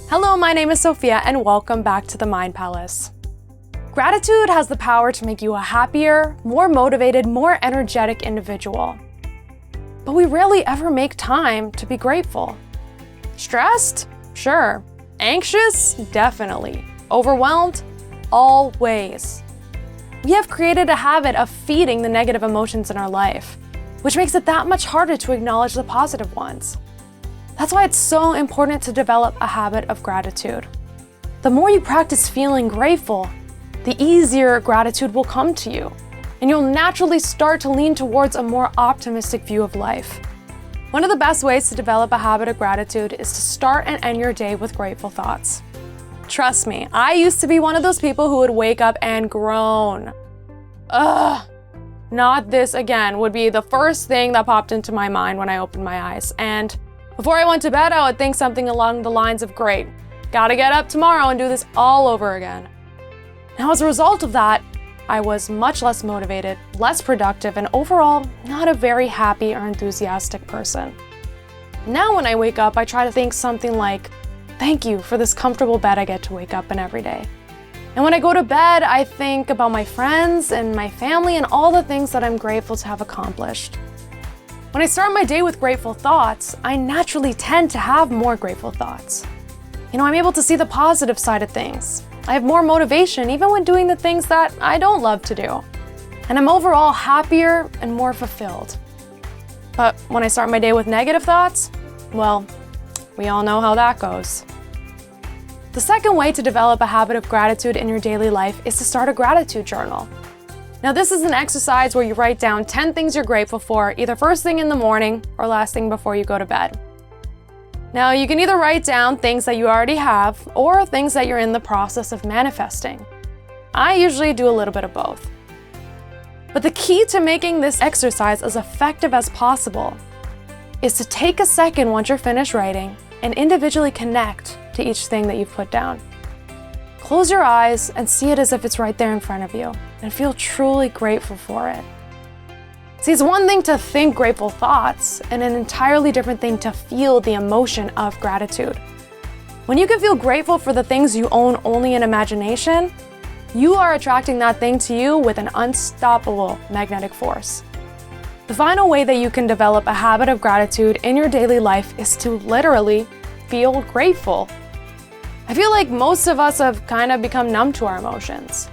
Hello, my name is Sophia and welcome back to the Mind Palace. Gratitude has the power to make you a happier, more motivated, more energetic individual. But we rarely ever make time to be grateful. Stressed? Sure. Anxious? Definitely. Overwhelmed? Always. We have created a habit of feeding the negative emotions in our life, which makes it that much harder to acknowledge the positive ones. That's why it's so important to develop a habit of gratitude. The more you practice feeling grateful, the easier gratitude will come to you, and you'll naturally start to lean towards a more optimistic view of life. One of the best ways to develop a habit of gratitude is to start and end your day with grateful thoughts. Trust me, I used to be one of those people who would wake up and groan. Not this again would be the first thing that popped into my mind when I opened my eyes. And before I went to bed, I would think something along the lines of, great, gotta get up tomorrow and do this all over again. Now, as a result of that, I was much less motivated, less productive, and overall, not a very happy or enthusiastic person. Now when I wake up, I try to think something like, thank you for this comfortable bed I get to wake up in every day. And when I go to bed, I think about my friends and my family and all the things that I'm grateful to have accomplished. When I start my day with grateful thoughts, I naturally tend to have more grateful thoughts. I'm able to see the positive side of things. I have more motivation even when doing the things that I don't love to do. And I'm overall happier and more fulfilled. But when I start my day with negative thoughts, well, we all know how that goes. The second way to develop a habit of gratitude in your daily life is to start a gratitude journal. Now, this is an exercise where you write down 10 things you're grateful for, either first thing in the morning or last thing before you go to bed. Now, you can either write down things that you already have or things that you're in the process of manifesting. I usually do a little bit of both. But the key to making this exercise as effective as possible is to take a second once you're finished writing and individually connect to each thing that you've put down. Close your eyes and see it as if it's right there in front of you and feel truly grateful for it. See, it's one thing to think grateful thoughts and an entirely different thing to feel the emotion of gratitude. When you can feel grateful for the things you own only in imagination, you are attracting that thing to you with an unstoppable magnetic force. The final way that you can develop a habit of gratitude in your daily life is to literally feel grateful. I feel like most of us have kind of become numb to our emotions.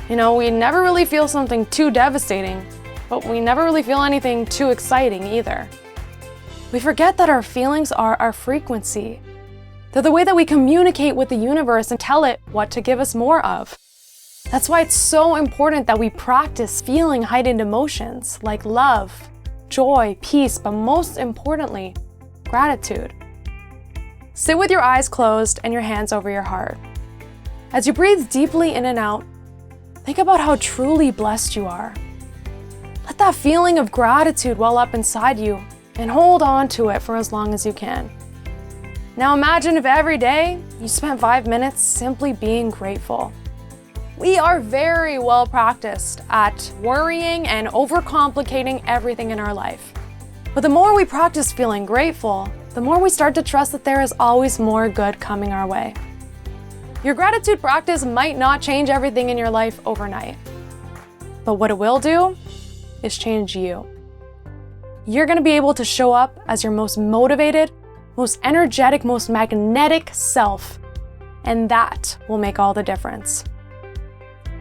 We never really feel something too devastating, but we never really feel anything too exciting either. We forget that our feelings are our frequency. They're the way that we communicate with the universe and tell it what to give us more of. That's why it's so important that we practice feeling heightened emotions like love, joy, peace, but most importantly, gratitude. Sit with your eyes closed and your hands over your heart. As you breathe deeply in and out, think about how truly blessed you are. Let that feeling of gratitude well up inside you and hold on to it for as long as you can. Now imagine if every day you spent 5 minutes simply being grateful. We are very well practiced at worrying and overcomplicating everything in our life. But the more we practice feeling grateful, the more we start to trust that there is always more good coming our way. Your gratitude practice might not change everything in your life overnight, but what it will do is change you. You're going to be able to show up as your most motivated, most energetic, most magnetic self, and that will make all the difference.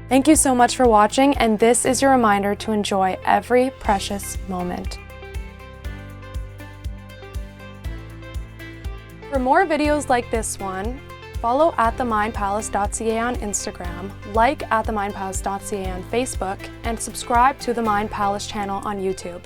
Thank you so much for watching, and this is your reminder to enjoy every precious moment. For more videos like this one, follow @themindpalace.ca on Instagram, like @themindpalace.ca on Facebook, and subscribe to the Mind Palace channel on YouTube.